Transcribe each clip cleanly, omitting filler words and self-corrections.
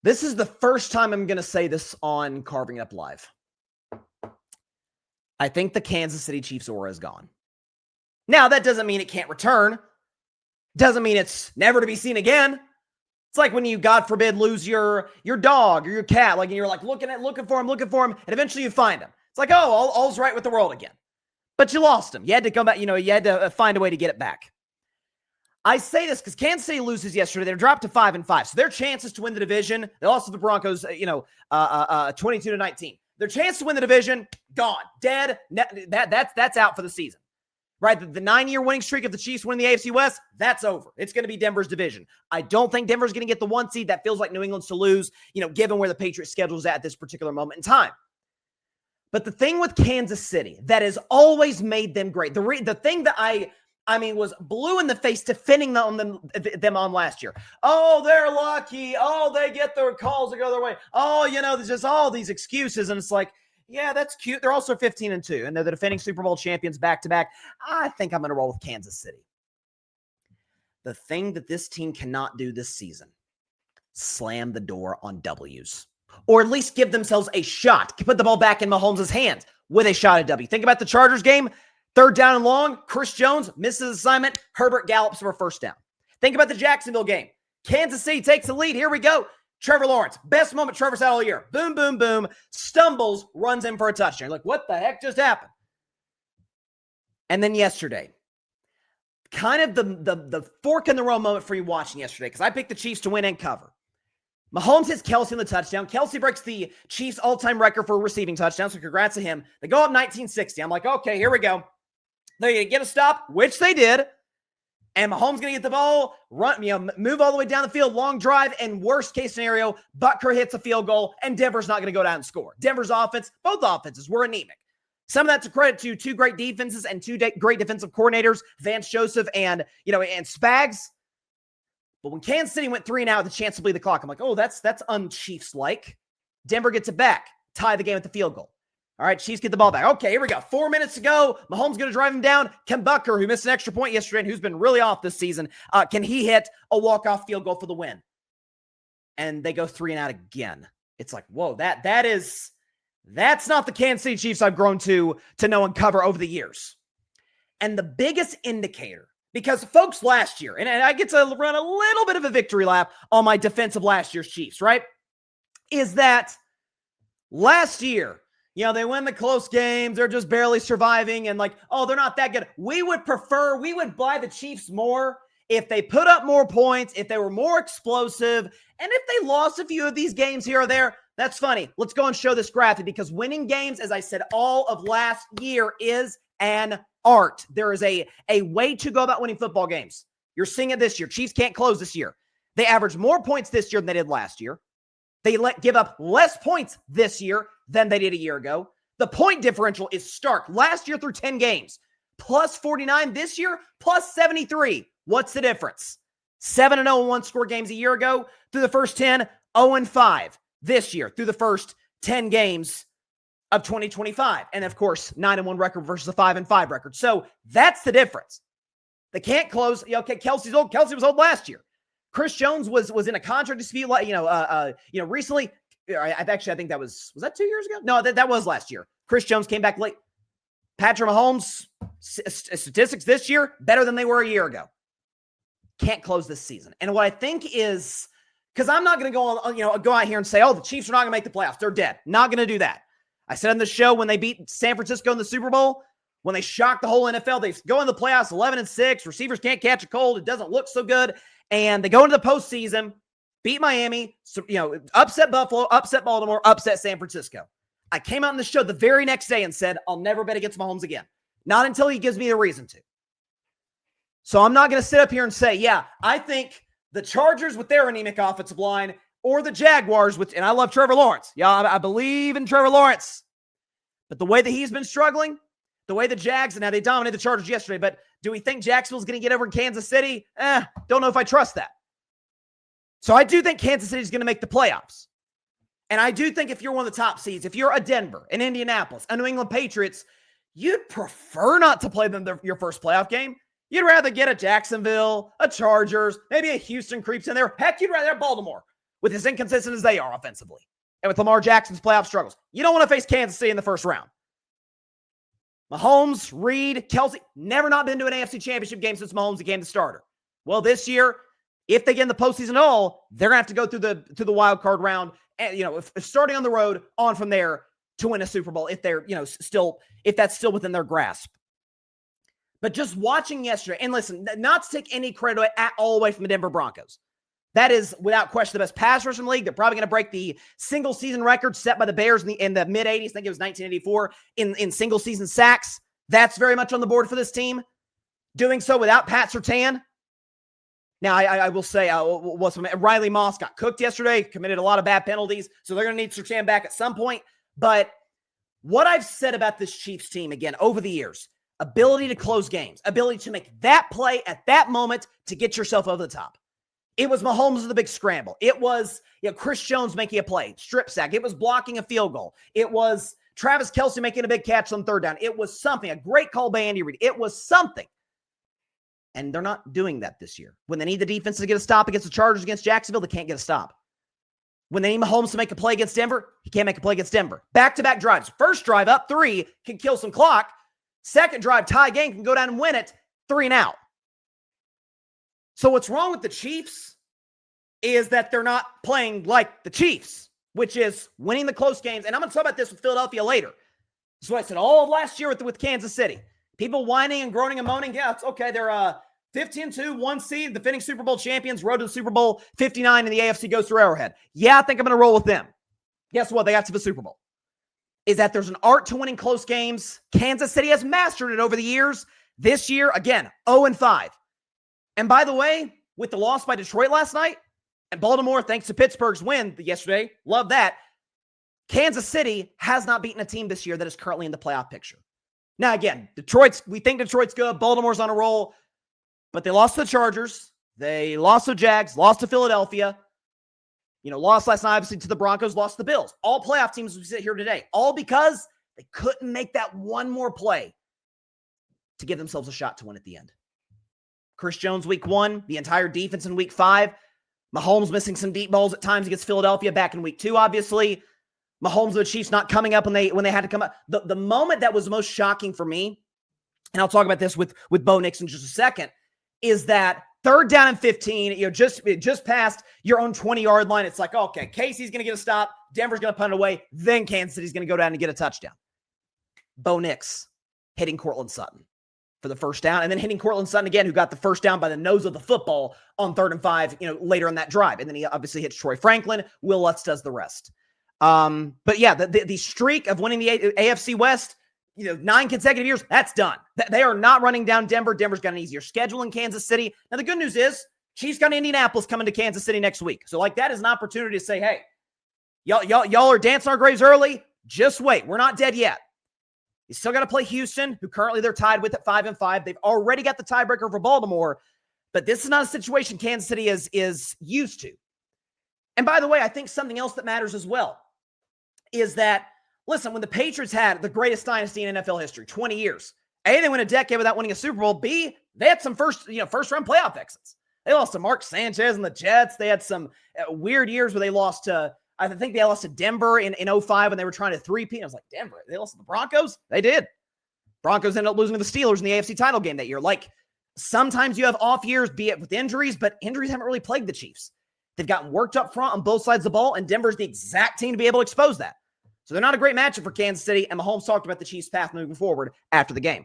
This is the first time I'm going to say this on Carving It Up Live. I think the Kansas City Chiefs aura is gone. Now, that doesn't mean it can't return. Doesn't mean it's never to be seen again. It's like when you, God forbid, lose your dog or your cat, like, and you're like looking for him, and eventually you find him. It's like, oh, all's right with the world again. But you lost him. You had to come back, you had to find a way to get it back. I say this because Kansas City loses yesterday. They're dropped to 5-5. So their chances to win the division, they lost to the Broncos, 22-19. Their chance to win the division, gone, dead. That's out for the season. Right? The 9-year winning streak of the Chiefs winning the AFC West, that's over. It's going to be Denver's division. I don't think Denver's going to get the 1 seed. That feels like New England's to lose, given where the Patriots schedule is at this particular moment in time. But the thing with Kansas City that has always made them great, the thing that I was blue in the face defending them on last year. Oh, they're lucky. Oh, they get their calls to go their way. Oh, there's just all these excuses. And it's like, yeah, that's cute. They're also 15-2, and they're the defending Super Bowl champions back-to-back. I think I'm going to roll with Kansas City. The thing that this team cannot do this season, slam the door on W's. Or at least give themselves a shot. Put the ball back in Mahomes' hands with a shot at W. Think about the Chargers game. 3rd down and long. Chris Jones misses assignment. Herbert gallops for a first down. Think about the Jacksonville game. Kansas City takes the lead. Here we go. Trevor Lawrence, best moment Trevor's had all year. Boom, boom, boom. Stumbles, runs in for a touchdown. You're like, what the heck just happened? And then yesterday, kind of the fork in the road moment for you watching yesterday, because I picked the Chiefs to win and cover. Mahomes hits Kelsey on the touchdown. Kelsey breaks the Chiefs' all-time record for receiving touchdowns, so congrats to him. They go up 19-60. I'm like, okay, here we go. They're going to get a stop, which they did. And Mahomes going to get the ball, move all the way down the field, long drive, and worst case scenario, Butker hits a field goal, and Denver's not going to go down and score. Denver's offense, both offenses were anemic. Some of that's a credit to 2 great defenses and 2 great defensive coordinators, Vance Joseph and Spags. But when Kansas City went 3 and out, the chance to bleed the clock, I'm like, oh, that's un-Chiefs-like. Denver gets it back, tie the game with the field goal. All right, Chiefs get the ball back. Okay, here we go. 4 minutes to go. Mahomes going to drive him down. Ken Butker, who missed an extra point yesterday and who's been really off this season, can he hit a walk-off field goal for the win? And they go 3 and out again. It's like, whoa, that's not the Kansas City Chiefs I've grown to know and cover over the years. And the biggest indicator, because folks last year, and I get to run a little bit of a victory lap on my defense of last year's Chiefs, right? Is that last year, they win the close games. They're just barely surviving. And like, oh, they're not that good. We would buy the Chiefs more if they put up more points, if they were more explosive. And if they lost a few of these games here or there, that's funny. Let's go and show this graphic because winning games, as I said, all of last year is an art. There is a way to go about winning football games. You're seeing it this year. Chiefs can't close this year. They averaged more points this year than they did last year. They give up less points this year than they did a year ago. The point differential is stark. Last year through 10 games, plus 49. This year, plus 73. What's the difference? 7-0 in one-score games a year ago. Through the first 10, 0-5 this year. Through the first 10 games of 2025. And of course, 9-1 record versus a 5-5 record. So that's the difference. They can't close. Okay, Kelsey's old. Kelsey was old last year. Chris Jones was in a contract dispute, recently. I think that was that 2 years ago? No, that was last year. Chris Jones came back late. Patrick Mahomes statistics this year better than they were a year ago. Can't close this season. And what I think is, because I'm not going to go out here and say, oh, the Chiefs are not going to make the playoffs. They're dead. Not going to do that. I said on the show when they beat San Francisco in the Super Bowl, when they shocked the whole NFL, they go in the playoffs 11-6. Receivers can't catch a cold. It doesn't look so good. And they go into the postseason, beat Miami, upset Buffalo, upset Baltimore, upset San Francisco. I came out on the show the very next day and said, I'll never bet against Mahomes again. Not until he gives me the reason to. So I'm not going to sit up here and say, yeah, I think the Chargers with their anemic offensive line or the Jaguars with, and I love Trevor Lawrence. Yeah, I believe in Trevor Lawrence. But the way that he's been struggling, the way the Jags, and now they dominated the Chargers yesterday, but do we think Jacksonville's going to get over in Kansas City? Don't know if I trust that. So I do think Kansas City is going to make the playoffs. And I do think if you're one of the top seeds, if you're a Denver, an Indianapolis, a New England Patriots, you'd prefer not to play them your first playoff game. You'd rather get a Jacksonville, a Chargers, maybe a Houston creeps in there. Heck, you'd rather have Baltimore with as inconsistent as they are offensively, and with Lamar Jackson's playoff struggles. You don't want to face Kansas City in the first round. Mahomes, Reed, Kelsey, never not been to an AFC Championship game since Mahomes became the starter. Well, this year, if they get in the postseason at all, they're going to have to go through the wild card round, and if starting on the road, on from there to win a Super Bowl if they're if that's still within their grasp. But just watching yesterday, and listen, not to take any credit at all away from the Denver Broncos. That is, without question, the best pass rush in the league. They're probably going to break the single-season record set by the Bears in the mid-'80s. I think it was 1984 in single-season sacks. That's very much on the board for this team. Doing so without Pat Surtain. Now, I will say, Riley Moss got cooked yesterday, committed a lot of bad penalties, so they're going to need Surtain back at some point. But what I've said about this Chiefs team, again, over the years, ability to close games, ability to make that play at that moment to get yourself over the top. It was Mahomes with the big scramble. It was Chris Jones making a play, strip sack. It was blocking a field goal. It was Travis Kelce making a big catch on third down. It was something, a great call by Andy Reid. It was something. And they're not doing that this year. When they need the defense to get a stop against the Chargers, against Jacksonville, they can't get a stop. When they need Mahomes to make a play against Denver, he can't make a play against Denver. Back-to-back drives. First drive up 3 can kill some clock. Second drive, tie game, can go down and win it, 3 and out. So what's wrong with the Chiefs is that they're not playing like the Chiefs, which is winning the close games. And I'm going to talk about this with Philadelphia later. That's what I said all of last year with Kansas City. People whining and groaning and moaning. Yeah, it's okay. They're 15-2, 1 seed, defending Super Bowl champions, road to the Super Bowl 59, and the AFC goes through Arrowhead. Yeah, I think I'm going to roll with them. Guess what? They got to the Super Bowl. Is that there's an art to winning close games. Kansas City has mastered it over the years. This year, again, 0-5. And by the way, with the loss by Detroit last night, and Baltimore, thanks to Pittsburgh's win yesterday, love that, Kansas City has not beaten a team this year that is currently in the playoff picture. Now, again, we think Detroit's good. Baltimore's on a roll. But they lost to the Chargers. They lost to Jags, lost to Philadelphia. Lost last night, obviously, to the Broncos, lost to the Bills. All playoff teams we sit here today. All because they couldn't make that one more play to give themselves a shot to win at the end. Chris Jones, week 1. The entire defense in week 5. Mahomes missing some deep balls at times against Philadelphia back in week 2, obviously. Mahomes and the Chiefs not coming up when they had to come up. The moment that was most shocking for me, and I'll talk about this with Bo Nix in just a second, is that third down and 15, just past your own 20-yard line. It's like, okay, Casey's going to get a stop. Denver's going to punt it away. Then Kansas City's going to go down and get a touchdown. Bo Nix hitting Cortland Sutton for the first down, and then hitting Cortland Sutton again, who got the first down by the nose of the football on 3rd and 5, later in that drive. And then he obviously hits Troy Franklin. Will Lutz does the rest. But yeah, the streak of winning the AFC West, 9 consecutive years, that's done. They are not running down Denver. Denver's got an easier schedule in Kansas City. Now, the good news is Chiefs got Indianapolis coming to Kansas City next week. So, that is an opportunity to say, hey, y'all are dancing our graves early. Just wait. We're not dead yet. You still got to play Houston, who currently they're tied with at 5-5. They've already got the tiebreaker for Baltimore, but this is not a situation Kansas City is used to. And by the way, I think something else that matters as well is that, listen, when the Patriots had the greatest dynasty in NFL history, 20 years, A, they went a decade without winning a Super Bowl. B, they had some first-round playoff exits. They lost to Mark Sanchez and the Jets. They had some weird years where they lost to, I think they lost to Denver in 05 when they were trying to three-peat. I was like, Denver, they lost to the Broncos? They did. Broncos ended up losing to the Steelers in the AFC title game that year. Sometimes you have off years, be it with injuries, but injuries haven't really plagued the Chiefs. They've gotten worked up front on both sides of the ball, and Denver's the exact team to be able to expose that. So they're not a great matchup for Kansas City, and Mahomes talked about the Chiefs' path moving forward after the game.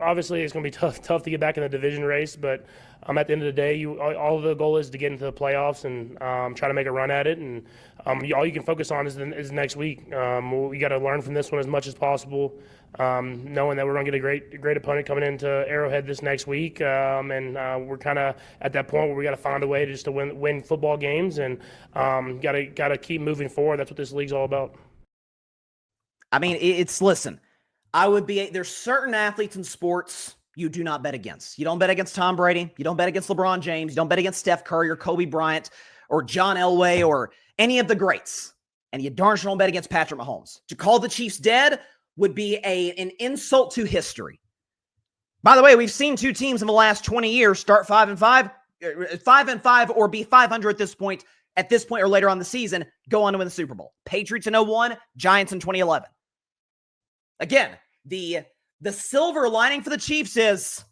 Obviously it's going to be tough to get back in the division race, but at the end of the day, all the goal is to get into the playoffs and try to make a run at it. And all you can focus on is next week. We got to learn from this one as much as possible, knowing that we're going to get a great opponent coming into Arrowhead this next week. And we're kind of at that point where we got to find a way to win football games, and got to keep moving forward. That's what this league's all about. Listen, there's certain athletes in sports you do not bet against. You don't bet against Tom Brady. You don't bet against LeBron James. You don't bet against Steph Curry or Kobe Bryant or John Elway or any of the greats. And you darn sure don't bet against Patrick Mahomes. To call the Chiefs dead would be an insult to history. By the way, we've seen 2 teams in the last 20 years start 5-5, 5-5 or be 500 at this point or later on the season, go on to win the Super Bowl. Patriots in 2001, Giants in 2011. Again, the silver lining for the Chiefs is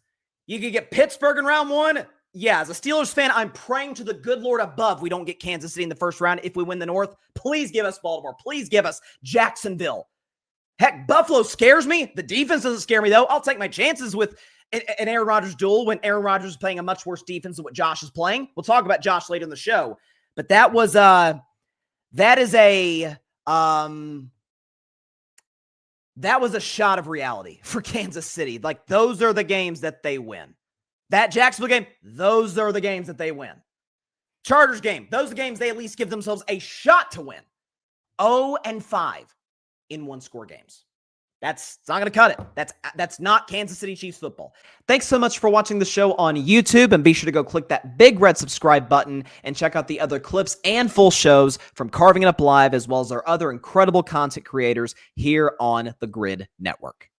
you could get Pittsburgh in round one. Yeah, as a Steelers fan, I'm praying to the good Lord above we don't get Kansas City in the first round if we win the North. Please give us Baltimore. Please give us Jacksonville. Heck, Buffalo scares me. The defense doesn't scare me, though. I'll take my chances with an Aaron Rodgers duel when Aaron Rodgers is playing a much worse defense than what Josh is playing. We'll talk about Josh later in the show. But that is a shot of reality for Kansas City. Like, those are the games that they win. That Jacksonville game, those are the games that they win. Chargers game, those are the games they at least give themselves a shot to win. 0-5 in one-score games. It's not going to cut it. That's not Kansas City Chiefs football. Thanks so much for watching the show on YouTube, and be sure to go click that big red subscribe button and check out the other clips and full shows from Carving It Up Live, as well as our other incredible content creators here on the Grid Network.